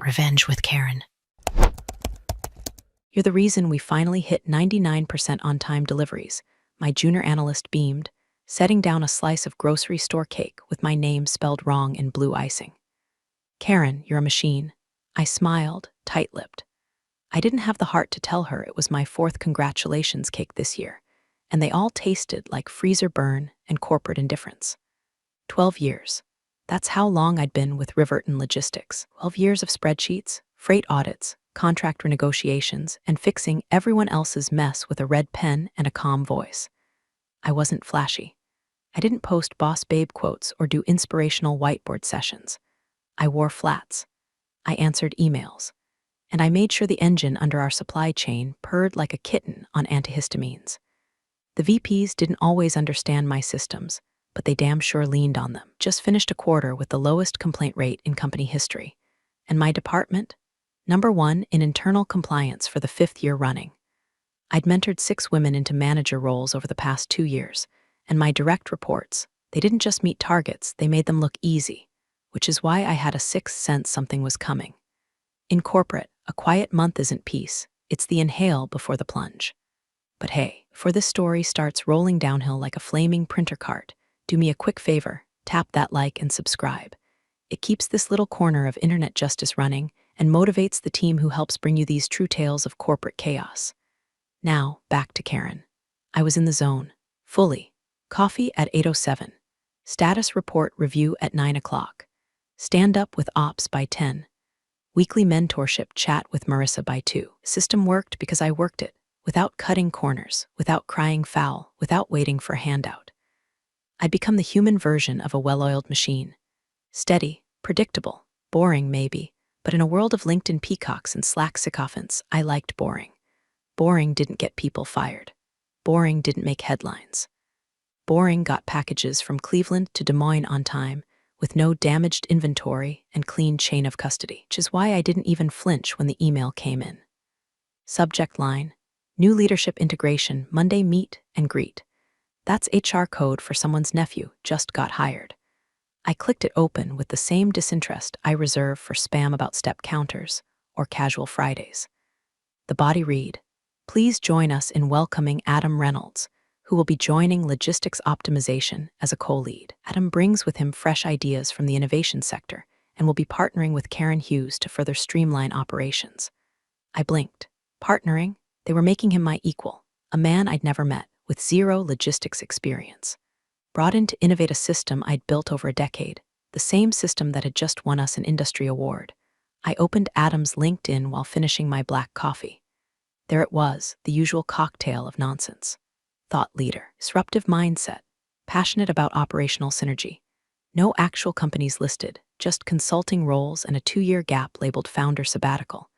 Revenge with Karen. You're the reason we finally hit 99% on-time deliveries, my junior analyst beamed, setting down a slice of grocery store cake with my name spelled wrong in blue icing. Karen, you're a machine. I smiled, tight-lipped. I didn't have the heart to tell her it was my fourth congratulations cake this year, and they all tasted like freezer burn and corporate indifference. 12 years. That's how long I'd been with Riverton Logistics. 12 years of spreadsheets, freight audits, contract renegotiations, and fixing everyone else's mess with a red pen and a calm voice. I wasn't flashy. I didn't post boss babe quotes or do inspirational whiteboard sessions. I wore flats. I answered emails. And I made sure the engine under our supply chain purred like a kitten on antihistamines. The VPs didn't always understand my systems, but they damn sure leaned on them. Just finished a quarter with the lowest complaint rate in company history. And my department? #1 in internal compliance for the 5th year running. I'd mentored 6 women into manager roles over the past 2 years, and my direct reports, they didn't just meet targets, they made them look easy, which is why I had a sixth sense something was coming. In corporate, a quiet month isn't peace, it's the inhale before the plunge. But hey, before this story starts rolling downhill like a flaming printer cart, do me a quick favor, tap that like and subscribe. It keeps this little corner of internet justice running and motivates the team who helps bring you these true tales of corporate chaos. Now, back to Karen. I was in the zone, fully. Coffee at 8:07. Status report review at 9 o'clock. Stand up with ops by 10. Weekly mentorship chat with Marissa by 2. System worked because I worked it, without cutting corners, without crying foul, without waiting for a handout. I'd become the human version of a well-oiled machine. Steady, predictable, boring maybe, but in a world of LinkedIn peacocks and Slack sycophants, I liked boring. Boring didn't get people fired. Boring didn't make headlines. Boring got packages from Cleveland to Des Moines on time, with no damaged inventory and clean chain of custody, which is why I didn't even flinch when the email came in. Subject line: New leadership integration, Monday meet and greet. That's HR code for someone's nephew just got hired. I clicked it open with the same disinterest I reserve for spam about step counters or casual Fridays. The body read: Please join us in welcoming Adam Reynolds, who will be joining logistics optimization as a co-lead. Adam brings with him fresh ideas from the innovation sector and will be partnering with Karen Hughes to further streamline operations. I blinked. Partnering? They were making him my equal, a man I'd never met, with zero logistics experience. Brought in to innovate a system I'd built over a decade, the same system that had just won us an industry award. I opened Adam's LinkedIn while finishing my black coffee. There it was, the usual cocktail of nonsense. Thought leader, disruptive mindset, passionate about operational synergy. No actual companies listed, just consulting roles and a 2-year gap labeled founder sabbatical.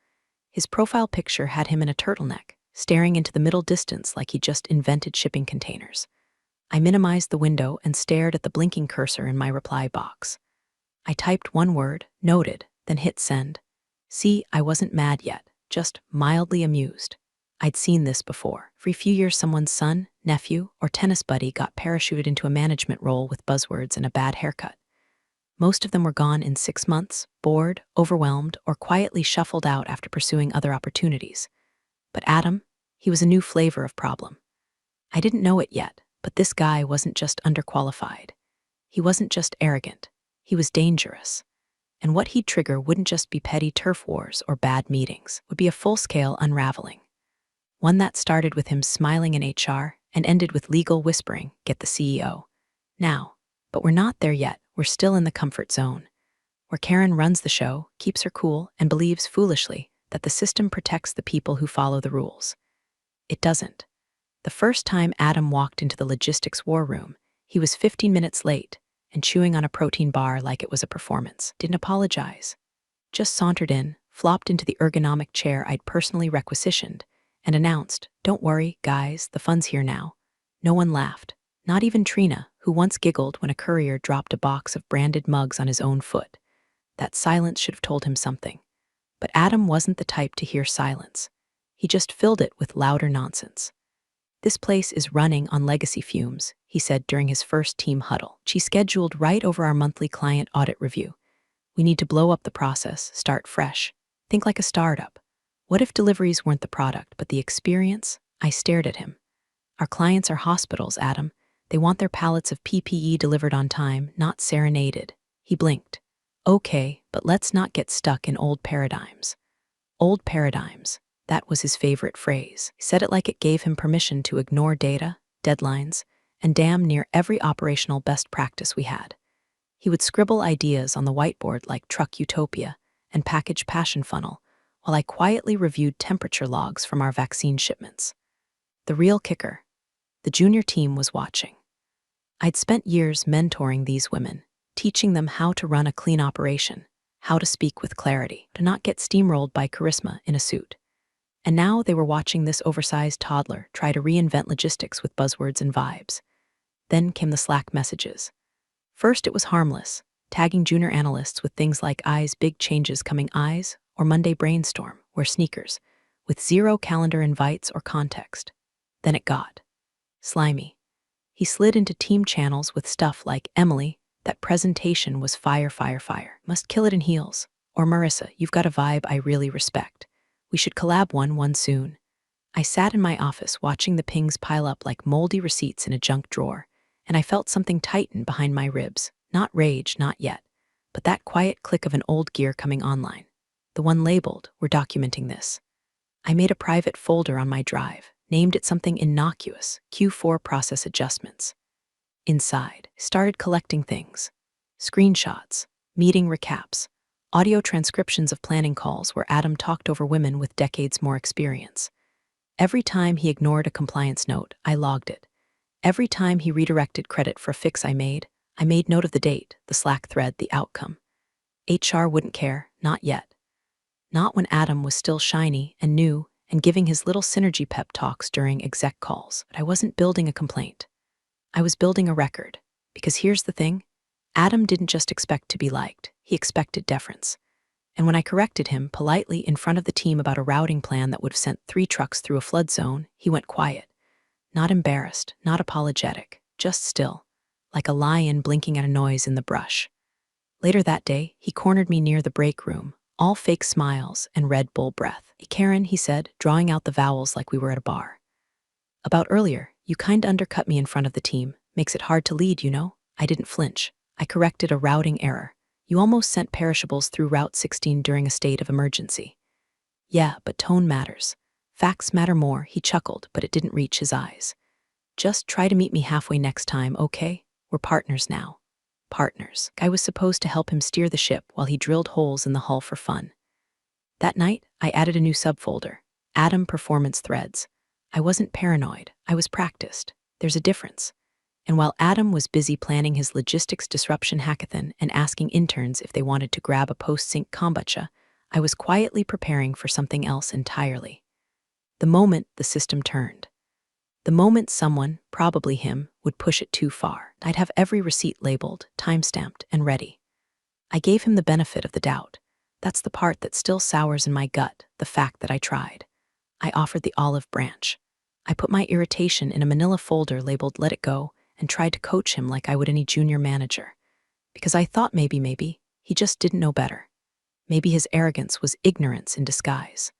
His profile picture had him in a turtleneck, staring into the middle distance like he just invented shipping containers. I minimized the window and stared at the blinking cursor in my reply box. I typed one word, noted, then hit send. See, I wasn't mad yet, just mildly amused. I'd seen this before. Every few years someone's son, nephew, or tennis buddy got parachuted into a management role with buzzwords and a bad haircut. Most of them were gone in 6 months, bored, overwhelmed, or quietly shuffled out after pursuing other opportunities. But Adam, he was a new flavor of problem. I didn't know it yet, but this guy wasn't just underqualified. He wasn't just arrogant. He was dangerous. And what he'd trigger wouldn't just be petty turf wars or bad meetings. It would be a full-scale unraveling. One that started with him smiling in HR and ended with legal whispering, get the CEO. Now, but we're not there yet. We're still in the comfort zone, where Karen runs the show, keeps her cool, and believes foolishly that the system protects the people who follow the rules. It doesn't. The first time Adam walked into the logistics war room, he was 15 minutes late and chewing on a protein bar like it was a performance. Didn't apologize. Just sauntered in, flopped into the ergonomic chair I'd personally requisitioned, and announced, "Don't worry, guys, the fun's here now." No one laughed, not even Trina, who once giggled when a courier dropped a box of branded mugs on his own foot. That silence should have told him something. But Adam wasn't the type to hear silence. He just filled it with louder nonsense. "This place is running on legacy fumes," he said during his first team huddle. "She scheduled right over our monthly client audit review. We need to blow up the process, start fresh. Think like a startup. What if deliveries weren't the product, but the experience? I stared at him. Our clients are hospitals, Adam. They want their pallets of PPE delivered on time, not serenaded. He blinked. Okay, but let's not get stuck in old paradigms. Old paradigms. That was his favorite phrase. He said it like it gave him permission to ignore data, deadlines, and damn near every operational best practice we had. He would scribble ideas on the whiteboard like Truck Utopia and Package Passion Funnel, while I quietly reviewed temperature logs from our vaccine shipments. The real kicker: the junior team was watching. I'd spent years mentoring these women, teaching them how to run a clean operation, how to speak with clarity, to not get steamrolled by charisma in a suit. And now they were watching this oversized toddler try to reinvent logistics with buzzwords and vibes. Then came the Slack messages. First, it was harmless, tagging junior analysts with things like eyes big changes coming eyes or Monday brainstorm, wear sneakers, with zero calendar invites or context. Then it got slimy. He slid into team channels with stuff like, Emily, that presentation was fire, fire, fire. Must kill it in heels. Or Marissa, you've got a vibe I really respect. We should collab one soon. I sat in my office watching the pings pile up like moldy receipts in a junk drawer, and I felt something tighten behind my ribs. Not rage, not yet, but that quiet click of an old gear coming online. The one labeled, we're documenting this. I made a private folder on my drive, named it something innocuous, Q4 process adjustments. Inside, started collecting things. Screenshots, meeting recaps, audio transcriptions of planning calls where Adam talked over women with decades more experience. Every time he ignored a compliance note, I logged it. Every time he redirected credit for a fix I made note of the date, the Slack thread, the outcome. HR wouldn't care, not yet. Not when Adam was still shiny and new and giving his little synergy pep talks during exec calls. But I wasn't building a complaint. I was building a record. Because here's the thing, Adam didn't just expect to be liked, he expected deference. And when I corrected him politely in front of the team about a routing plan that would have sent 3 trucks through a flood zone, he went quiet. Not embarrassed, not apologetic, just still, like a lion blinking at a noise in the brush. Later that day, he cornered me near the break room, all fake smiles and Red Bull breath. Hey, Karen, he said, drawing out the vowels like we were at a bar. About earlier, you kinda undercut me in front of the team. Makes it hard to lead, you know? I didn't flinch. I corrected a routing error. You almost sent perishables through Route 16 during a state of emergency. Yeah, but tone matters. Facts matter more, he chuckled, but it didn't reach his eyes. Just try to meet me halfway next time, okay? We're partners now. Partners. I was supposed to help him steer the ship while he drilled holes in the hull for fun. That night, I added a new subfolder, Adam Performance Threads. I wasn't paranoid, I was practiced. There's a difference. And while Adam was busy planning his logistics disruption hackathon and asking interns if they wanted to grab a post-sync kombucha, I was quietly preparing for something else entirely. The moment the system turned. The moment someone, probably him, would push it too far, I'd have every receipt labeled, time-stamped, and ready. I gave him the benefit of the doubt. That's the part that still sours in my gut, the fact that I tried. I offered the olive branch. I put my irritation in a manila folder labeled Let It Go and tried to coach him like I would any junior manager. Because I thought maybe, he just didn't know better. Maybe his arrogance was ignorance in disguise.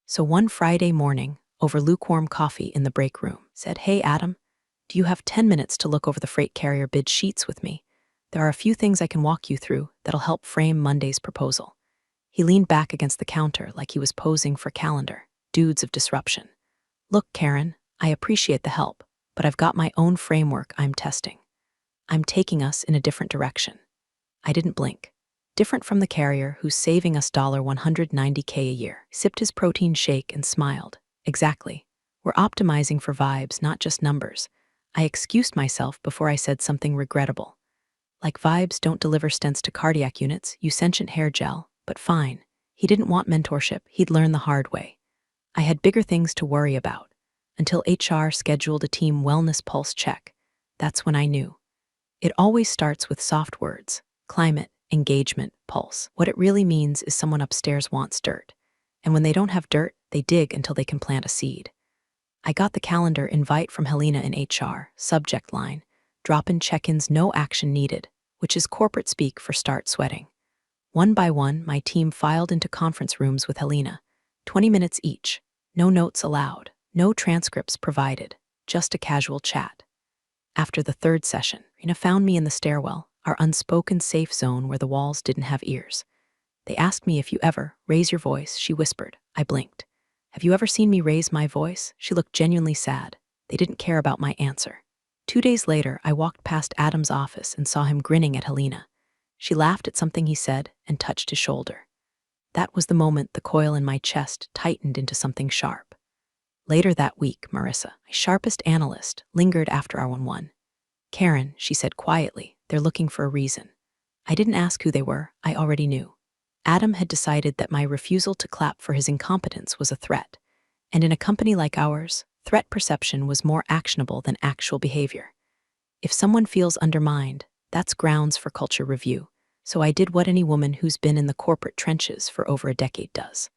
So one Friday morning, over lukewarm coffee in the break room, said, Hey Adam, do you have 10 minutes to look over the freight carrier bid sheets with me? There are a few things I can walk you through that'll help frame Monday's proposal. He leaned back against the counter like he was posing for calendar, dudes of disruption. Look, Karen, I appreciate the help, but I've got my own framework I'm testing. I'm taking us in a different direction. I didn't blink. Different from the carrier who's saving us $190K a year. Sipped his protein shake and smiled. Exactly. We're optimizing for vibes, not just numbers. I excused myself before I said something regrettable. Like vibes don't deliver stents to cardiac units, you sentient hair gel, but fine. He didn't want mentorship, he'd learn the hard way. I had bigger things to worry about. Until HR scheduled a team wellness pulse check. That's when I knew. It always starts with soft words. Climate, engagement, pulse. What it really means is someone upstairs wants dirt. And when they don't have dirt, they dig until they can plant a seed. I got the calendar invite from Helena in HR, subject line, drop-in check-ins, no action needed, which is corporate speak for start sweating. One by one, my team filed into conference rooms with Helena, 20 minutes each. No notes allowed, no transcripts provided, just a casual chat. After the third session, Rena found me in the stairwell, our unspoken safe zone where the walls didn't have ears. They asked me if you ever raise your voice, she whispered. I blinked. Have you ever seen me raise my voice? She looked genuinely sad. They didn't care about my answer. 2 days later, I walked past Adam's office and saw him grinning at Helena. She laughed at something he said and touched his shoulder. That was the moment the coil in my chest tightened into something sharp. Later that week, Marissa, my sharpest analyst, lingered after our 1-1. Karen, she said quietly, they're looking for a reason. I didn't ask who they were, I already knew. Adam had decided that my refusal to clap for his incompetence was a threat. And in a company like ours, threat perception was more actionable than actual behavior. If someone feels undermined, that's grounds for culture review. So I did what any woman who's been in the corporate trenches for over a decade does.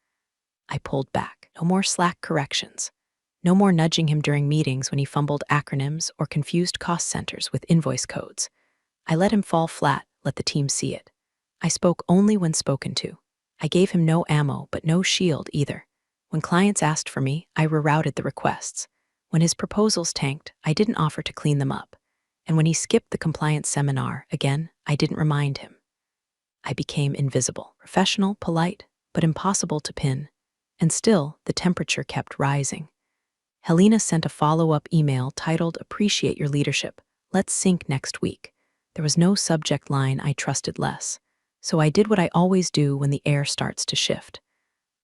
I pulled back. No more slack corrections. No more nudging him during meetings when he fumbled acronyms or confused cost centers with invoice codes. I let him fall flat, let the team see it. I spoke only when spoken to. I gave him no ammo, but no shield either. When clients asked for me, I rerouted the requests. When his proposals tanked, I didn't offer to clean them up. And when he skipped the compliance seminar, again, I didn't remind him. I became invisible, professional, polite, but impossible to pin. And still, the temperature kept rising. Helena sent a follow-up email titled, "Appreciate your leadership. Let's sync next week." There was no subject line I trusted less. So I did what I always do when the air starts to shift.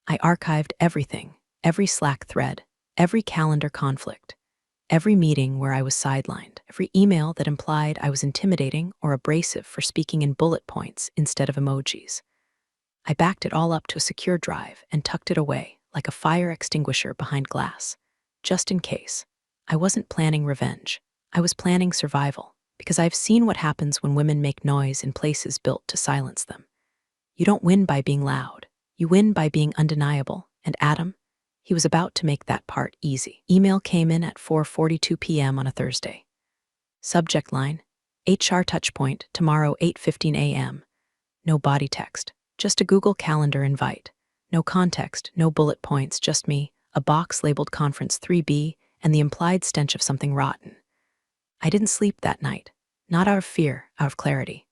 I archived everything, every Slack thread, every calendar conflict, every meeting where I was sidelined, every email that implied I was intimidating or abrasive for speaking in bullet points instead of emojis. I backed it all up to a secure drive and tucked it away like a fire extinguisher behind glass. Just in case. I wasn't planning revenge. I was planning survival, because I've seen what happens when women make noise in places built to silence them. You don't win by being loud. You win by being undeniable. And Adam, he was about to make that part easy. Email came in at 4:42 p.m. on a Thursday. Subject line, HR touchpoint, tomorrow 8:15 a.m. No body text, just a Google Calendar invite. No context, no bullet points, just me, a box labeled Conference 3B, and the implied stench of something rotten. I didn't sleep that night, not out of fear, out of clarity.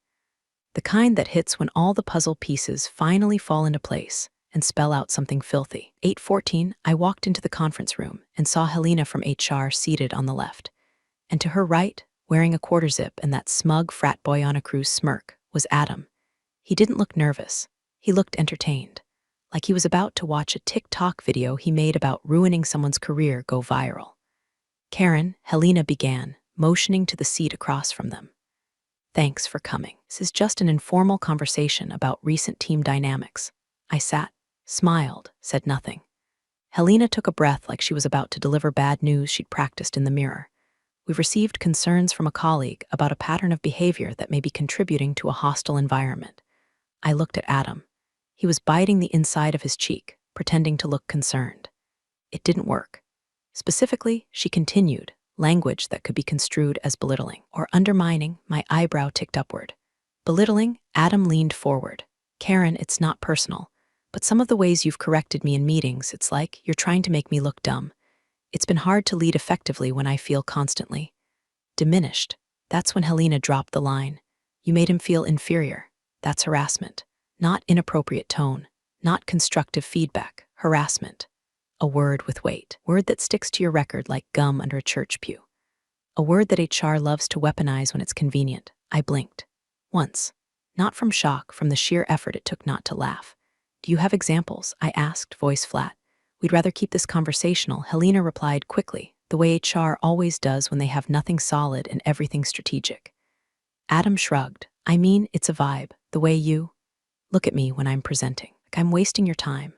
The kind that hits when all the puzzle pieces finally fall into place and spell out something filthy. 8:14, I walked into the conference room and saw Helena from HR seated on the left. And to her right, wearing a quarter zip and that smug frat boy on a cruise smirk, was Adam. He didn't look nervous. He looked entertained, like he was about to watch a TikTok video he made about ruining someone's career go viral. Karen, Helena began, motioning to the seat across from them. Thanks for coming. This is just an informal conversation about recent team dynamics. I sat, smiled, said nothing. Helena took a breath like she was about to deliver bad news she'd practiced in the mirror. We've received concerns from a colleague about a pattern of behavior that may be contributing to a hostile environment. I looked at Adam. He was biting the inside of his cheek, pretending to look concerned. It didn't work. Specifically, she continued, language that could be construed as belittling or undermining. My eyebrow ticked upward. Belittling, Adam leaned forward. Karen, it's not personal, but some of the ways you've corrected me in meetings, it's like you're trying to make me look dumb. It's been hard to lead effectively when I feel constantly diminished. That's when Helena dropped the line. You made him feel inferior. That's harassment. Not inappropriate tone, not constructive feedback, harassment. A word with weight, word that sticks to your record like gum under a church pew. A word that HR loves to weaponize when it's convenient. I blinked. Once. Not from shock, from the sheer effort it took not to laugh. Do you have examples? I asked, voice flat. We'd rather keep this conversational, Helena replied quickly, the way HR always does when they have nothing solid and everything strategic. Adam shrugged. I mean, it's a vibe, the way you look at me when I'm presenting. Like I'm wasting your time.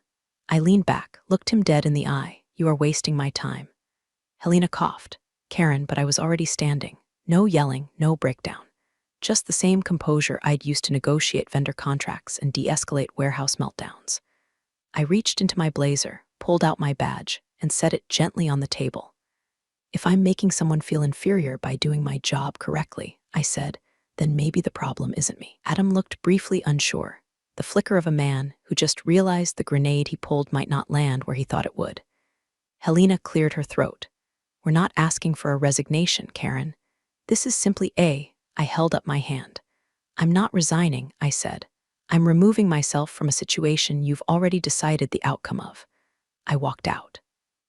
I leaned back, looked him dead in the eye. You are wasting my time. Helena coughed. Karen, but I was already standing. No yelling, no breakdown. Just the same composure I'd used to negotiate vendor contracts and de-escalate warehouse meltdowns. I reached into my blazer, pulled out my badge, and set it gently on the table. If I'm making someone feel inferior by doing my job correctly, I said, then maybe the problem isn't me. Adam looked briefly unsure. the flicker of a man who just realized the grenade he pulled might not land where he thought it would. Helena cleared her throat. We're not asking for a resignation, Karen. This is simply I held up my hand. I'm not resigning, I said. I'm removing myself from a situation you've already decided the outcome of. I walked out.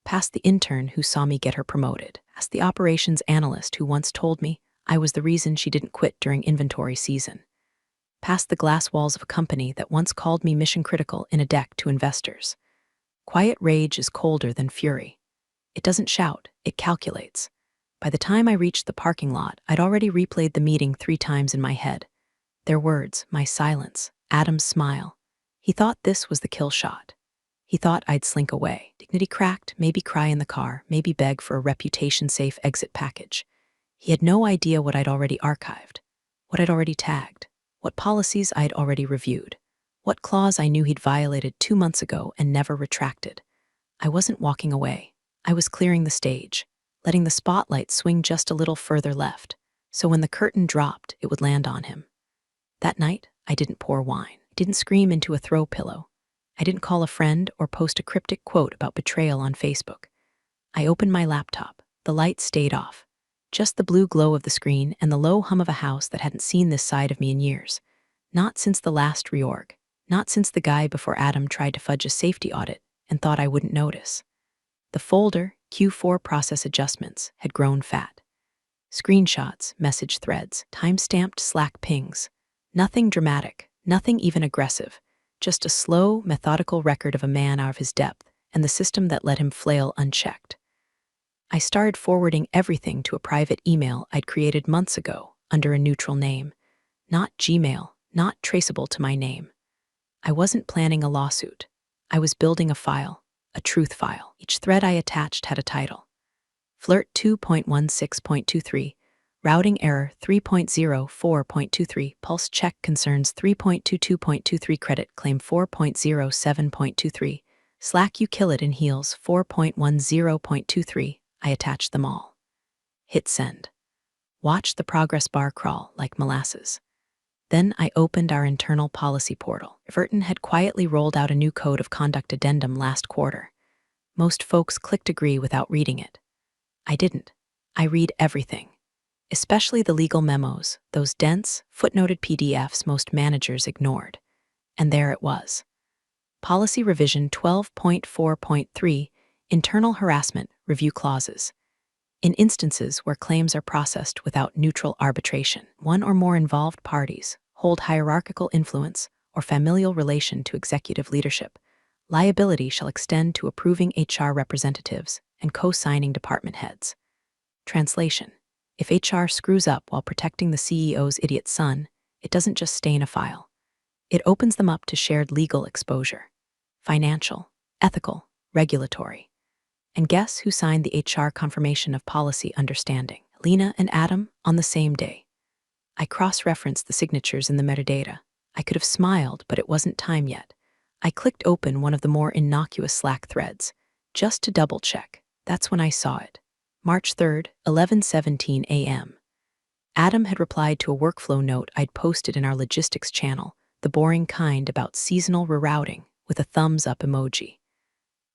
Past the intern who saw me get her promoted, past the operations analyst who once told me I was the reason she didn't quit during inventory season, past the glass walls of a company that once called me mission critical in a deck to investors. Quiet rage is colder than fury. It doesn't shout, it calculates. By the time I reached the parking lot, I'd already replayed the meeting 3 times in my head. Their words, my silence, Adam's smile. He thought this was the kill shot. He thought I'd slink away, dignity cracked, maybe cry in the car, maybe beg for a reputation-safe exit package. He had no idea what I'd already archived, what I'd already tagged, what policies I'd already reviewed, what clause I knew he'd violated 2 months ago and never retracted. I wasn't walking away. I was clearing the stage, letting the spotlight swing just a little further left, so when the curtain dropped, it would land on him. That night, I didn't pour wine, didn't scream into a throw pillow. I didn't call a friend or post a cryptic quote about betrayal on Facebook. I opened my laptop. The light stayed off. Just the blue glow of the screen and the low hum of a house that hadn't seen this side of me in years. Not since the last reorg. Not since the guy before Adam tried to fudge a safety audit and thought I wouldn't notice. The folder, Q4 process adjustments, had grown fat. Screenshots, message threads, time-stamped Slack pings. Nothing dramatic, nothing even aggressive. Just a slow, methodical record of a man out of his depth and the system that let him flail unchecked. I started forwarding everything to a private email I'd created months ago under a neutral name. Not Gmail, not traceable to my name. I wasn't planning a lawsuit. I was building a file, a truth file. Each thread I attached had a title. Flirt 2.16.23, routing error 3.04.23, pulse check concerns 3.22.23, credit claim 4.07.23, Slack you kill it in heels 4.10.23. I attached them all. Hit send. Watch the progress bar crawl like molasses. Then I opened our internal policy portal. Everton had quietly rolled out a new code of conduct addendum last quarter. Most folks clicked agree without reading it. I didn't. I read everything, especially the legal memos, those dense, footnoted PDFs most managers ignored. And there it was. Policy Revision 12.4.3, Internal Harassment Review Clauses. In instances where claims are processed without neutral arbitration, one or more involved parties hold hierarchical influence or familial relation to executive leadership, liability shall extend to approving HR representatives and co-signing department heads. Translation: if HR screws up while protecting the CEO's idiot son, it doesn't just stain a file. It opens them up to shared legal exposure. Financial, ethical, regulatory. And guess who signed the HR confirmation of policy understanding? Lena and Adam on the same day. I cross-referenced the signatures in the metadata. I could have smiled, but it wasn't time yet. I clicked open one of the more innocuous Slack threads, just to double-check. That's when I saw it. March 3rd, 11:17 a.m. Adam had replied to a workflow note I'd posted in our logistics channel, the boring kind about seasonal rerouting, with a thumbs-up emoji.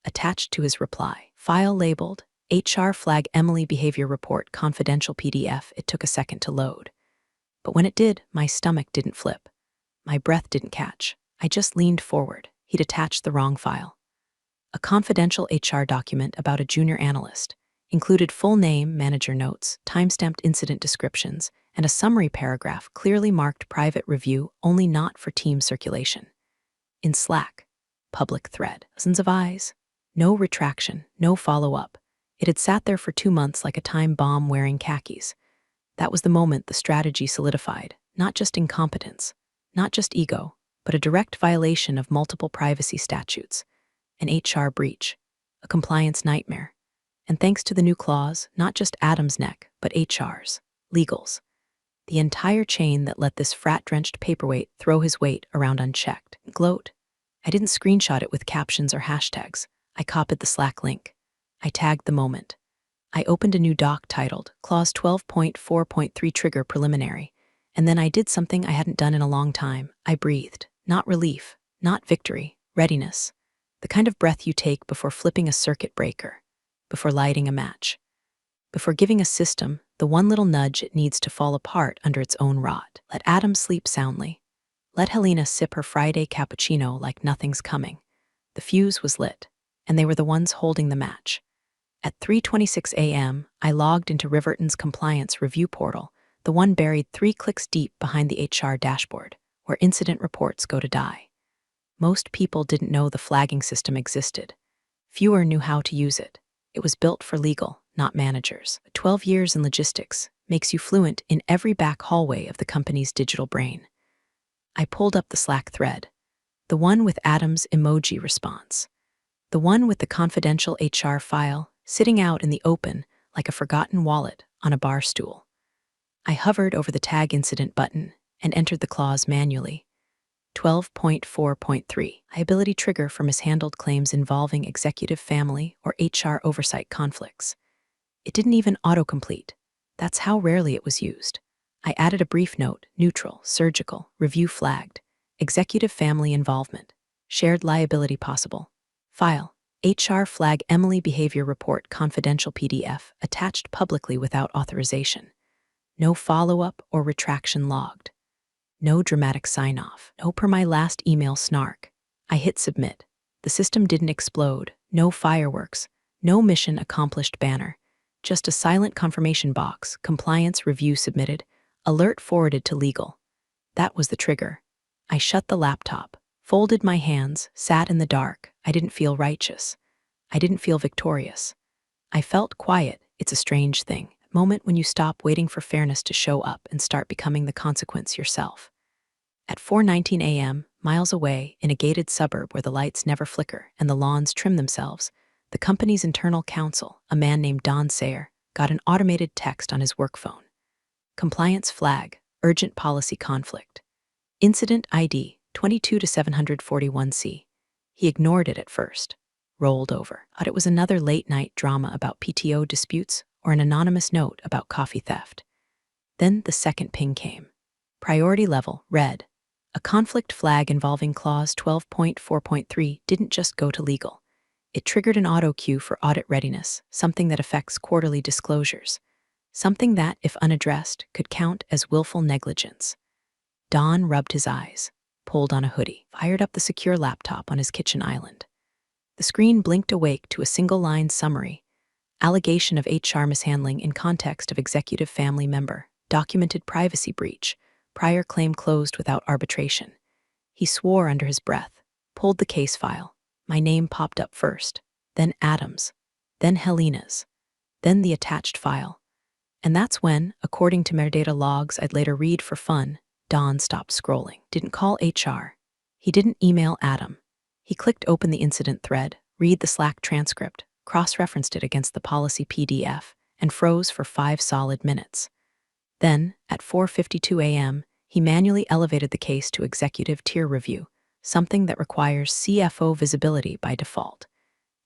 Attached to his reply, file labeled HR Flag Emily Behavior Report Confidential PDF. It took a second to load. But when it did, my stomach didn't flip. My breath didn't catch. I just leaned forward. He'd attached the wrong file. A confidential HR document about a junior analyst. Included full name, manager notes, time-stamped incident descriptions, and a summary paragraph clearly marked private review, only not for team circulation. In Slack, public thread, dozens of eyes. No retraction, no follow-up. It had sat there for 2 months like a time bomb wearing khakis. That was the moment the strategy solidified, not just incompetence, not just ego, but a direct violation of multiple privacy statutes, an HR breach, a compliance nightmare. And thanks to the new clause, not just Adam's neck, but HR's, legal's. The entire chain that let this frat-drenched paperweight throw his weight around unchecked. Gloat. I didn't screenshot it with captions or hashtags. I copied the Slack link. I tagged the moment. I opened a new doc titled Clause 12.4.3 Trigger Preliminary, and then I did something I hadn't done in a long time. I breathed. Not relief, not victory, readiness. The kind of breath you take before flipping a circuit breaker, before lighting a match, before giving a system the one little nudge it needs to fall apart under its own rot. Let Adam sleep soundly. Let Helena sip her Friday cappuccino like nothing's coming. The fuse was lit, and they were the ones holding the match. At 3:26 a.m., I logged into Riverton's compliance review portal, the one buried 3 clicks deep behind the HR dashboard, where incident reports go to die. Most people didn't know the flagging system existed. Fewer knew how to use it. It was built for legal, not managers. 12 years in logistics makes you fluent in every back hallway of the company's digital brain. I pulled up the Slack thread, the one with Adam's emoji response, the one with the confidential HR file sitting out in the open like a forgotten wallet on a bar stool. I hovered over the tag incident button and entered the clause manually. 12.4.3, liability trigger for mishandled claims involving executive family or HR oversight conflicts. It didn't even autocomplete. That's how rarely it was used. I added a brief note, neutral, surgical, review flagged, executive family involvement, shared liability possible. File, HR flag Emily behavior report confidential PDF attached publicly without authorization. No follow-up or retraction logged. No dramatic sign-off. No per my last email snark. I hit submit. The system didn't explode. No fireworks. No mission accomplished banner. Just a silent confirmation box, compliance review submitted, alert forwarded to legal. That was the trigger. I shut the laptop, folded my hands, sat in the dark. I didn't feel righteous. I didn't feel victorious. I felt quiet. It's a strange thing. Moment when you stop waiting for fairness to show up and start becoming the consequence yourself. At 4:19 a.m., miles away, in a gated suburb where the lights never flicker and the lawns trim themselves, the company's internal counsel, a man named Don Sayer, got an automated text on his work phone. Compliance flag, urgent policy conflict. Incident ID 22-741C. He ignored it at first, rolled over, thought it was another late-night drama about PTO disputes or an anonymous note about coffee theft. Then the second ping came. Priority level, red. A conflict flag involving clause 12.4.3 didn't just go to legal. It triggered an auto queue for audit readiness, something that affects quarterly disclosures. Something that, if unaddressed, could count as willful negligence. Don rubbed his eyes, pulled on a hoodie, fired up the secure laptop on his kitchen island. The screen blinked awake to a single-line summary. Allegation of HR mishandling in context of executive family member. Documented privacy breach. Prior claim closed without arbitration. He swore under his breath, pulled the case file. My name popped up first, then Adam's, then Helena's, then the attached file. And that's when, according to metadata logs I'd later read for fun, Don stopped scrolling. Didn't call HR. He didn't email Adam. He clicked open the incident thread, read the Slack transcript, cross-referenced it against the policy PDF, and froze for 5 solid minutes. Then, at 4:52 a.m., he manually elevated the case to executive tier review, something that requires CFO visibility by default.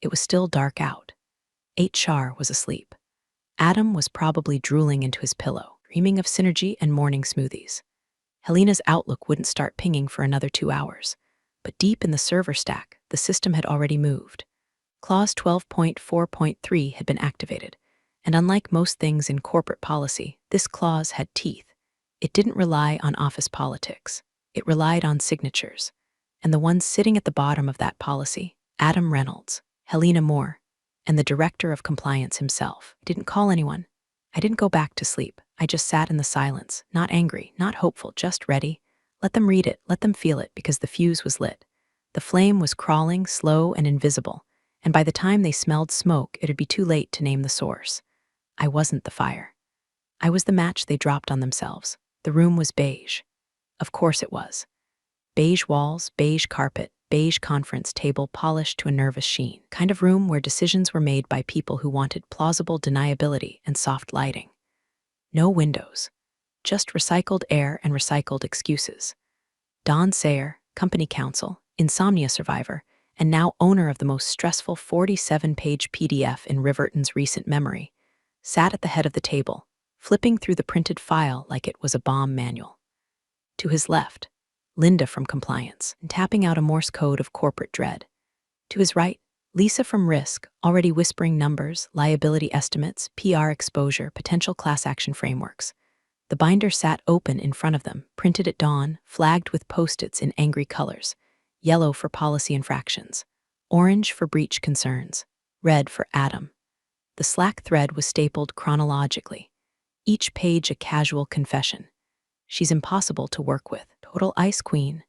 It was still dark out. HR was asleep. Adam was probably drooling into his pillow, dreaming of synergy and morning smoothies. Helena's Outlook wouldn't start pinging for another 2 hours, but deep in the server stack, the system had already moved. Clause 12.4.3 had been activated, and unlike most things in corporate policy, this clause had teeth. It didn't rely on office politics. It relied on signatures. And the ones sitting at the bottom of that policy, Adam Reynolds, Helena Moore, and the director of compliance himself. I didn't call anyone. I didn't go back to sleep. I just sat in the silence, not angry, not hopeful, just ready. Let them read it, let them feel it, because the fuse was lit. The flame was crawling, slow and invisible, and by the time they smelled smoke, it'd be too late to name the source. I wasn't the fire. I was the match they dropped on themselves. The room was beige. Of course it was. Beige walls, beige carpet, beige conference table polished to a nervous sheen. Kind of room where decisions were made by people who wanted plausible deniability and soft lighting. No windows. Just recycled air and recycled excuses. Don Sayer, company counsel, insomnia survivor, and now owner of the most stressful 47-page PDF in Riverton's recent memory, sat at the head of the table, flipping through the printed file like it was a bomb manual. To his left, Linda from compliance, and tapping out a Morse code of corporate dread. To his right, Lisa from risk, already whispering numbers, liability estimates, PR exposure, potential class action frameworks. The binder sat open in front of them, printed at dawn, flagged with post-its in angry colors. Yellow for policy infractions, orange for breach concerns, red for Adam. The Slack thread was stapled chronologically, each page a casual confession. She's impossible to work with, total ice queen.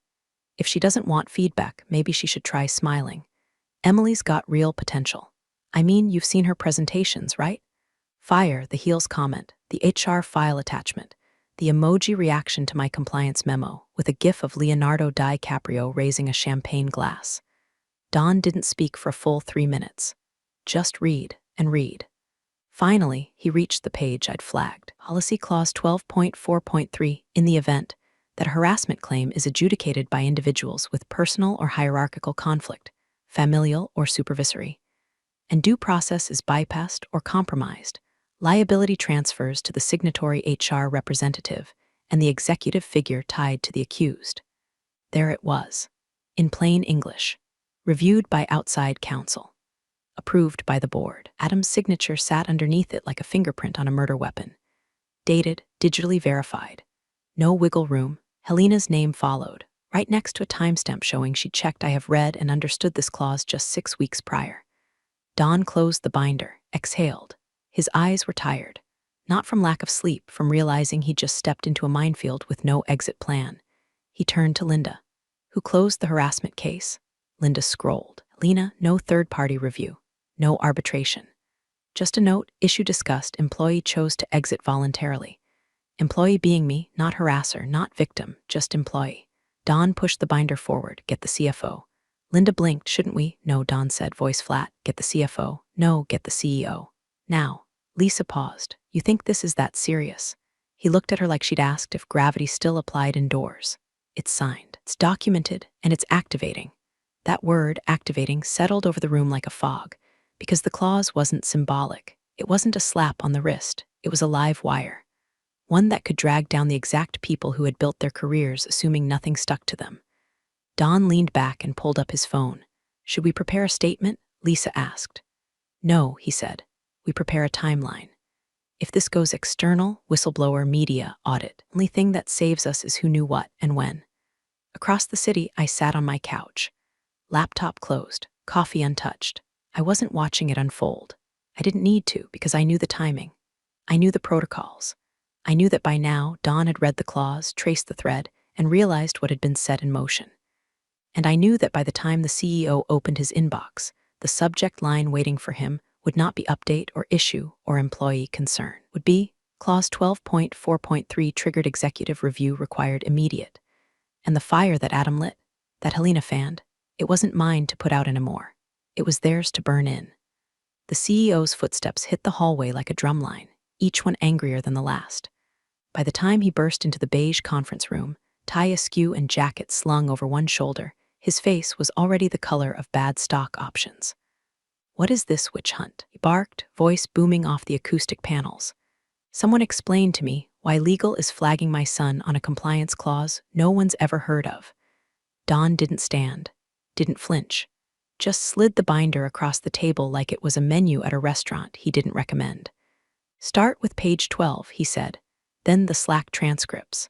If she doesn't want feedback, maybe she should try smiling. Emily's got real potential. I mean, you've seen her presentations, right? Fire, the heels comment, the HR file attachment, the emoji reaction to my compliance memo, with a gif of Leonardo DiCaprio raising a champagne glass. Don didn't speak for a full 3 minutes. Just read and read. Finally, he reached the page I'd flagged. Policy Clause 12.4.3, in the event that a harassment claim is adjudicated by individuals with personal or hierarchical conflict, familial or supervisory, and due process is bypassed or compromised, liability transfers to the signatory HR representative and the executive figure tied to the accused. There it was, in plain English, reviewed by outside counsel, approved by the board. Adam's signature sat underneath it like a fingerprint on a murder weapon. Dated, digitally verified. No wiggle room. Helena's name followed, right next to a timestamp showing she checked I have read and understood this clause just 6 weeks prior. Don closed the binder, exhaled. His eyes were tired, not from lack of sleep, from realizing he'd just stepped into a minefield with no exit plan. He turned to Linda, who closed the harassment case. Linda scrolled. Helena, no third-party review, no arbitration. Just a note, issue discussed, employee chose to exit voluntarily. Employee being me, not harasser, not victim, just employee. Don pushed the binder forward, get the CFO. Linda blinked, shouldn't we? No, Don said, voice flat, get the CFO. No, get the CEO. Now. Lisa paused. You think this is that serious? He looked at her like she'd asked if gravity still applied indoors. It's signed, it's documented, and it's activating. That word, activating, settled over the room like a fog, because the clause wasn't symbolic. It wasn't a slap on the wrist. It was a live wire. One that could drag down the exact people who had built their careers assuming nothing stuck to them. Don leaned back and pulled up his phone. Should we prepare a statement? Lisa asked. No, he said. We prepare a timeline. If this goes external, whistleblower, media, audit, only thing that saves us is who knew what and when. Across the city, I sat on my couch. Laptop closed, coffee untouched. I wasn't watching it unfold. I didn't need to because I knew the timing. I knew the protocols. I knew that by now, Don had read the clause, traced the thread, and realized what had been set in motion. And I knew that by the time the CEO opened his inbox, the subject line waiting for him would not be update or issue or employee concern. Would be, Clause 12.4.3 triggered executive review required immediate. And the fire that Adam lit, that Helena fanned, it wasn't mine to put out anymore. It was theirs to burn in. The CEO's footsteps hit the hallway like a drumline, each one angrier than the last. By the time he burst into the beige conference room, tie askew and jacket slung over one shoulder, his face was already the color of bad stock options. What is this witch hunt? He barked, voice booming off the acoustic panels. Someone explained to me why legal is flagging my son on a compliance clause no one's ever heard of. Don didn't stand, didn't flinch, just slid the binder across the table like it was a menu at a restaurant he didn't recommend. Start with page 12, he said, then the Slack transcripts.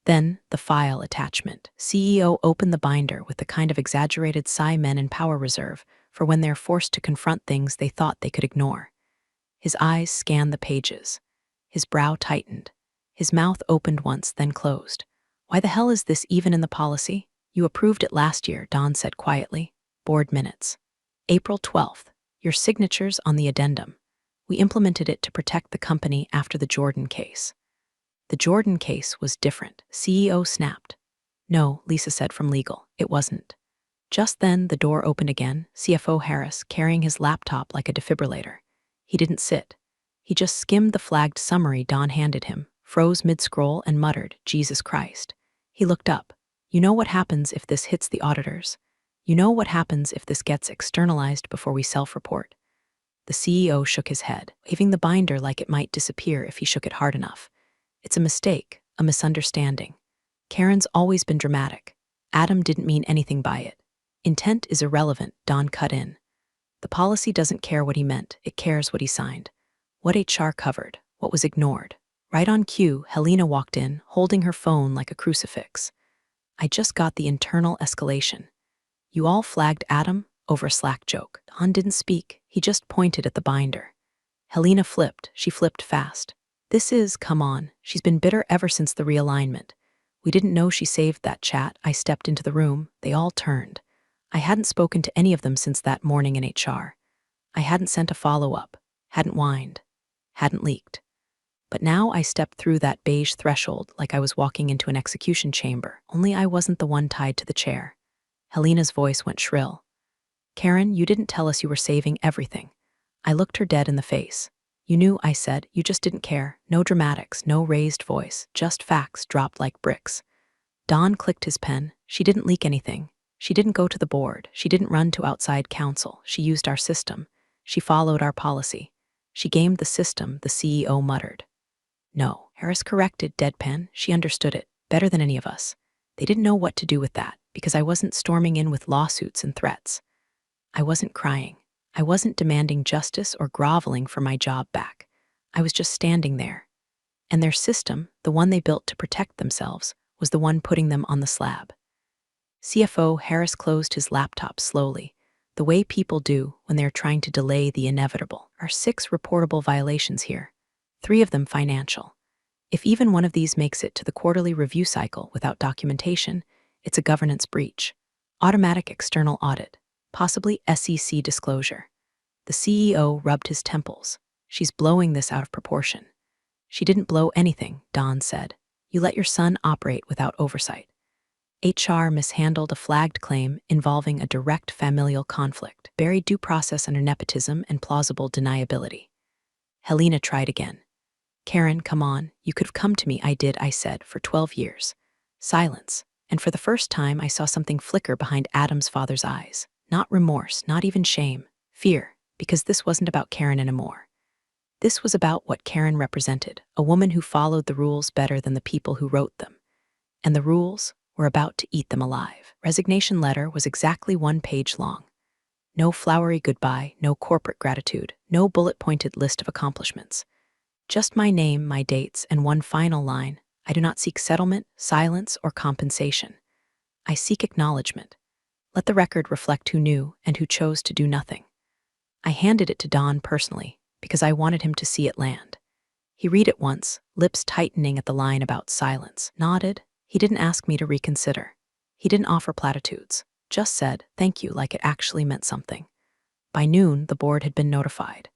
Then the file attachment. CEO opened the binder with the kind of exaggerated sigh men in power reserve for when they're forced to confront things they thought they could ignore. His eyes scanned the pages. His brow tightened. His mouth opened once, then closed. Why the hell is this even in the policy? You approved it last year, Don said quietly. Board minutes. April 12th. Your signatures on the addendum. We implemented it to protect the company after the Jordan case. The Jordan case was different. CEO snapped. No, Lisa said from legal. It wasn't. Just then, the door opened again, CFO Harris carrying his laptop like a defibrillator. He didn't sit. He just skimmed the flagged summary Don handed him, froze mid-scroll, and muttered, Jesus Christ. He looked up. You know what happens if this hits the auditors? You know what happens if this gets externalized before we self-report? The CEO shook his head, waving the binder like it might disappear if he shook it hard enough. It's a mistake, a misunderstanding. Karen's always been dramatic. Adam didn't mean anything by it. Intent is irrelevant, Don cut in. The policy doesn't care what he meant, it cares what he signed. What HR covered, what was ignored. Right on cue, Helena walked in, holding her phone like a crucifix. I just got the internal escalation. You all flagged Adam over a Slack joke. Don didn't speak, he just pointed at the binder. Helena flipped, she flipped fast. Come on, she's been bitter ever since the realignment. We didn't know she saved that chat. I stepped into the room, they all turned. I hadn't spoken to any of them since that morning in HR. I hadn't sent a follow-up, hadn't whined, hadn't leaked. But now I stepped through that beige threshold like I was walking into an execution chamber, only I wasn't the one tied to the chair. Helena's voice went shrill. Karen, you didn't tell us you were saving everything. I looked her dead in the face. You knew, I said, you just didn't care. No dramatics, no raised voice, just facts dropped like bricks. Don clicked his pen. She didn't leak anything. She didn't go to the board. She didn't run to outside counsel. She used our system. She followed our policy. She gamed the system, the CEO muttered. No, Harris corrected, deadpan. She understood it, better than any of us. They didn't know what to do with that, because I wasn't storming in with lawsuits and threats. I wasn't crying. I wasn't demanding justice or groveling for my job back. I was just standing there. And their system, the one they built to protect themselves, was the one putting them on the slab. CFO Harris closed his laptop slowly, the way people do when they are trying to delay the inevitable. There are 6 reportable violations here, 3 of them financial. If even one of these makes it to the quarterly review cycle without documentation, it's a governance breach. Automatic external audit, possibly SEC disclosure. The CEO rubbed his temples. She's blowing this out of proportion. She didn't blow anything, Don said. You let your son operate without oversight. HR mishandled a flagged claim involving a direct familial conflict, buried due process under nepotism and plausible deniability. Helena tried again. Karen, come on, you could have come to me, I said, for 12 years. Silence, and for the first time I saw something flicker behind Adam's father's eyes. Not remorse, not even shame, fear, because this wasn't about Karen anymore. This was about what Karen represented, a woman who followed the rules better than the people who wrote them. And the rules were about to eat them alive. Resignation letter was exactly 1 page long. No flowery goodbye, no corporate gratitude, no bullet-pointed list of accomplishments. Just my name, my dates, and one final line. I do not seek settlement, silence, or compensation. I seek acknowledgement. Let the record reflect who knew and who chose to do nothing. I handed it to Don personally because I wanted him to see it land. He read it once, lips tightening at the line about silence, nodded. He didn't ask me to reconsider. He didn't offer platitudes, just said thank you like it actually meant something. By noon, the board had been notified.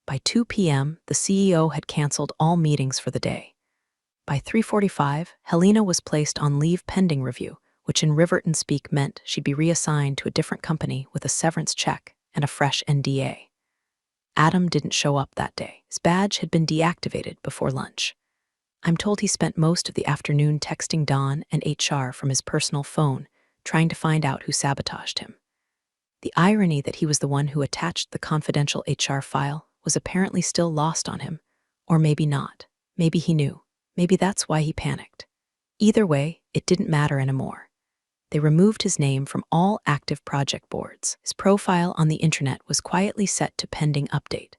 By 2 p.m., the CEO had canceled all meetings for the day. By 3:45, Helena was placed on leave pending review, which in Riverton speak meant she'd be reassigned to a different company with a severance check and a fresh NDA. Adam didn't show up that day. His badge had been deactivated before lunch. I'm told he spent most of the afternoon texting Don and HR from his personal phone, trying to find out who sabotaged him. The irony that he was the one who attached the confidential HR file was apparently still lost on him. Or maybe not. Maybe he knew. Maybe that's why he panicked. Either way, it didn't matter anymore. They removed his name from all active project boards. His profile on the intranet was quietly set to pending update.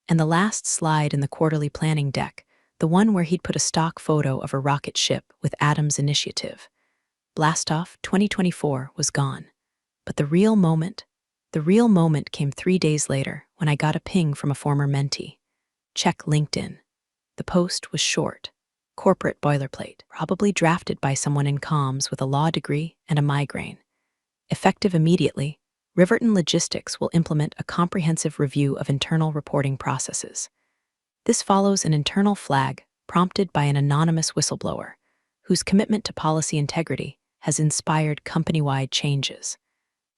And the last slide in the quarterly planning deck, the one where he'd put a stock photo of a rocket ship with Adam's initiative. Blastoff 2024 was gone. But the real moment came 3 days later when I got a ping from a former mentee. Check LinkedIn. The post was short. Corporate boilerplate, probably drafted by someone in comms with a law degree and a migraine. Effective immediately, Riverton Logistics will implement a comprehensive review of internal reporting processes. This follows an internal flag prompted by an anonymous whistleblower, whose commitment to policy integrity has inspired company-wide changes.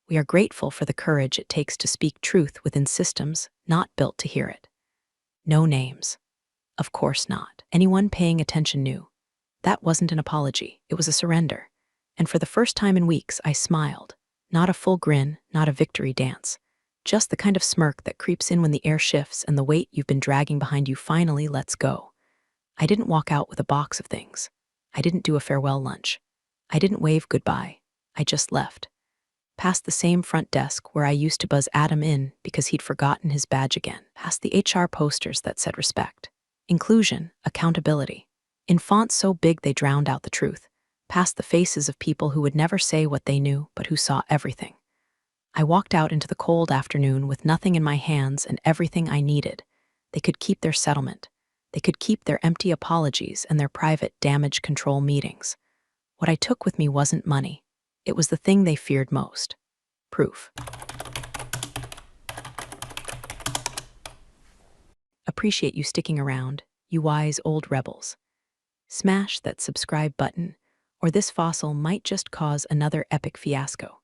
We are grateful for the courage it takes to speak truth within systems not built to hear it. No names. Of course not. Anyone paying attention knew. That wasn't an apology, it was a surrender. And for the first time in weeks, I smiled. Not a full grin, not a victory dance. Just the kind of smirk that creeps in when the air shifts and the weight you've been dragging behind you finally lets go. I didn't walk out with a box of things. I didn't do a farewell lunch. I didn't wave goodbye. I just left. Past the same front desk where I used to buzz Adam in because he'd forgotten his badge again. Past the HR posters that said respect, inclusion, accountability, in fonts so big they drowned out the truth. Past the faces of people who would never say what they knew but who saw everything. I walked out into the cold afternoon with nothing in my hands and everything I needed. They could keep their settlement. They could keep their empty apologies and their private damage control meetings. What I took with me wasn't money. It was the thing they feared most. Proof. Appreciate you sticking around, you wise old rebels. Smash that subscribe button, or this fossil might just cause another epic fiasco.